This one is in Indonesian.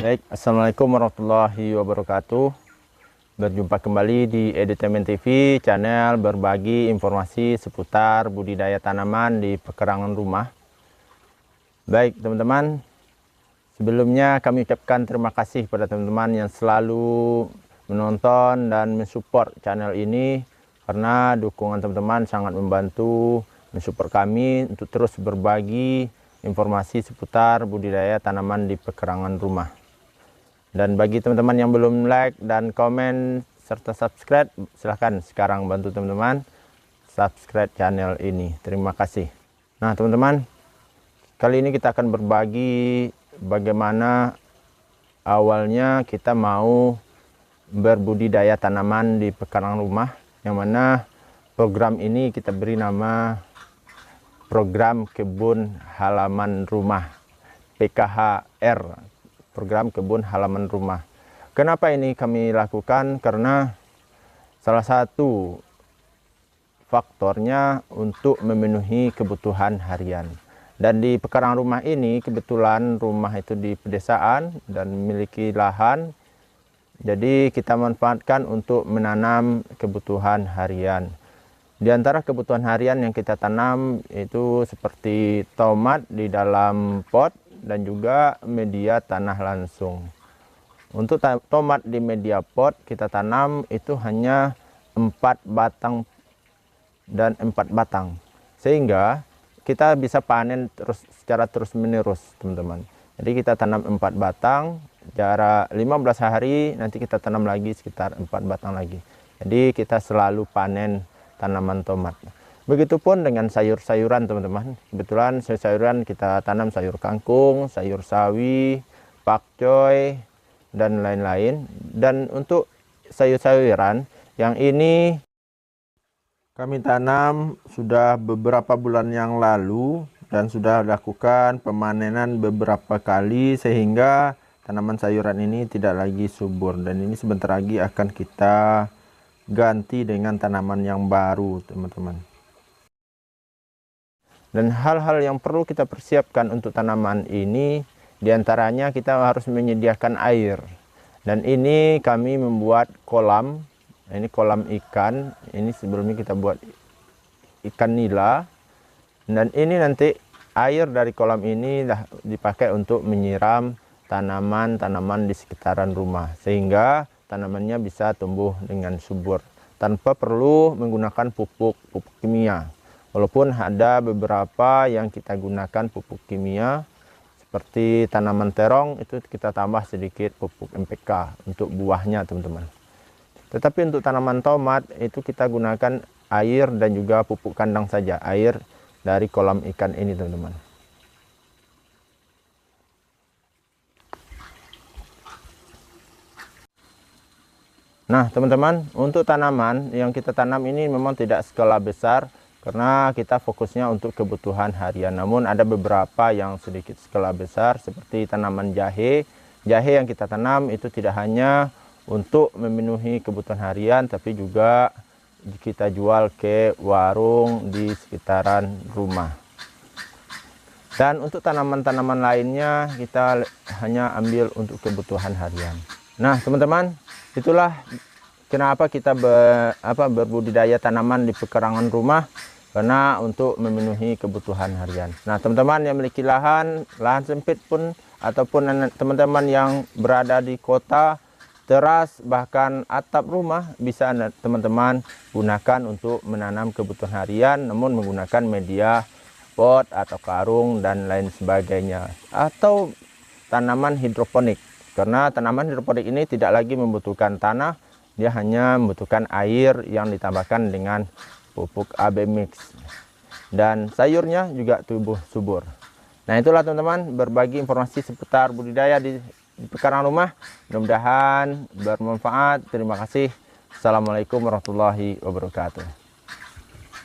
Baik, Assalamualaikum warahmatullahi wabarakatuh. Berjumpa kembali di Edutainment TV, channel berbagi informasi seputar budidaya tanaman di pekarangan rumah. Baik teman-teman, sebelumnya kami ucapkan terima kasih pada teman-teman yang selalu menonton dan mensupport channel ini, karena dukungan teman-teman sangat membantu mensupport kami untuk terus berbagi informasi seputar budidaya tanaman di pekarangan rumah. Dan bagi teman-teman yang belum like dan komen serta subscribe, silahkan sekarang bantu teman-teman subscribe channel ini. Terima kasih. Nah teman-teman, kali ini kita akan berbagi bagaimana awalnya kita mau berbudidaya tanaman di pekarangan rumah, yang mana program ini kita beri nama Program Kebun Halaman Rumah, PKHR, Program Kebun Halaman Rumah. Kenapa ini kami lakukan? Karena salah satu faktornya untuk memenuhi kebutuhan harian. Dan di pekarangan rumah ini, kebetulan rumah itu di pedesaan dan memiliki lahan, jadi kita manfaatkan untuk menanam kebutuhan harian. Di antara kebutuhan harian yang kita tanam itu seperti tomat di dalam pot dan juga media tanah langsung. Untuk tomat di media pot kita tanam itu hanya 4 batang dan 4 batang, sehingga kita bisa panen secara terus menerus teman-teman. Jadi kita tanam 4 batang, jarak 15 hari nanti kita tanam lagi sekitar 4 batang lagi. Jadi kita selalu panen tanaman tomat. Begitupun dengan sayur-sayuran teman-teman. Kebetulan sayur-sayuran kita tanam sayur kangkung, sayur sawi, pakcoy, dan lain-lain. Dan untuk sayur-sayuran yang ini kami tanam sudah beberapa bulan yang lalu dan sudah lakukan pemanenan beberapa kali, sehingga tanaman sayuran ini tidak lagi subur, dan ini sebentar lagi akan kita ganti dengan tanaman yang baru teman-teman. Dan hal-hal yang perlu kita persiapkan untuk tanaman ini, diantaranya kita harus menyediakan air. Dan ini kami membuat kolam, ini kolam ikan, ini sebelumnya kita buat ikan nila. Dan ini nanti air dari kolam ini dipakai untuk menyiram tanaman-tanaman di sekitaran rumah, sehingga tanamannya bisa tumbuh dengan subur tanpa perlu menggunakan pupuk kimia. Walaupun ada beberapa yang kita gunakan pupuk kimia, seperti tanaman terong itu kita tambah sedikit pupuk NPK untuk buahnya teman-teman. Tetapi untuk tanaman tomat itu kita gunakan air dan juga pupuk kandang saja, air dari kolam ikan ini teman-teman. Nah teman-teman, untuk tanaman yang kita tanam ini memang tidak skala besar, karena kita fokusnya untuk kebutuhan harian. Namun ada beberapa yang sedikit skala besar, seperti tanaman jahe. Jahe yang kita tanam itu tidak hanya untuk memenuhi kebutuhan harian, tapi juga kita jual ke warung di sekitaran rumah. Dan untuk tanaman-tanaman lainnya kita hanya ambil untuk kebutuhan harian. Nah teman-teman, itulah kenapa kita berbudidaya tanaman di pekarangan rumah, karena untuk memenuhi kebutuhan harian. Nah teman-teman yang memiliki lahan sempit pun, ataupun teman-teman yang berada di kota, teras, bahkan atap rumah, bisa teman-teman gunakan untuk menanam kebutuhan harian, namun menggunakan media pot atau karung dan lain sebagainya, atau tanaman hidroponik. Karena tanaman hidroponik ini tidak lagi membutuhkan tanah, dia hanya membutuhkan air yang ditambahkan dengan pupuk AB mix, dan sayurnya juga tumbuh subur. Nah itulah teman-teman, berbagi informasi seputar budidaya di pekarangan rumah. Mudah-mudahan bermanfaat. Terima kasih. Assalamualaikum warahmatullahi wabarakatuh.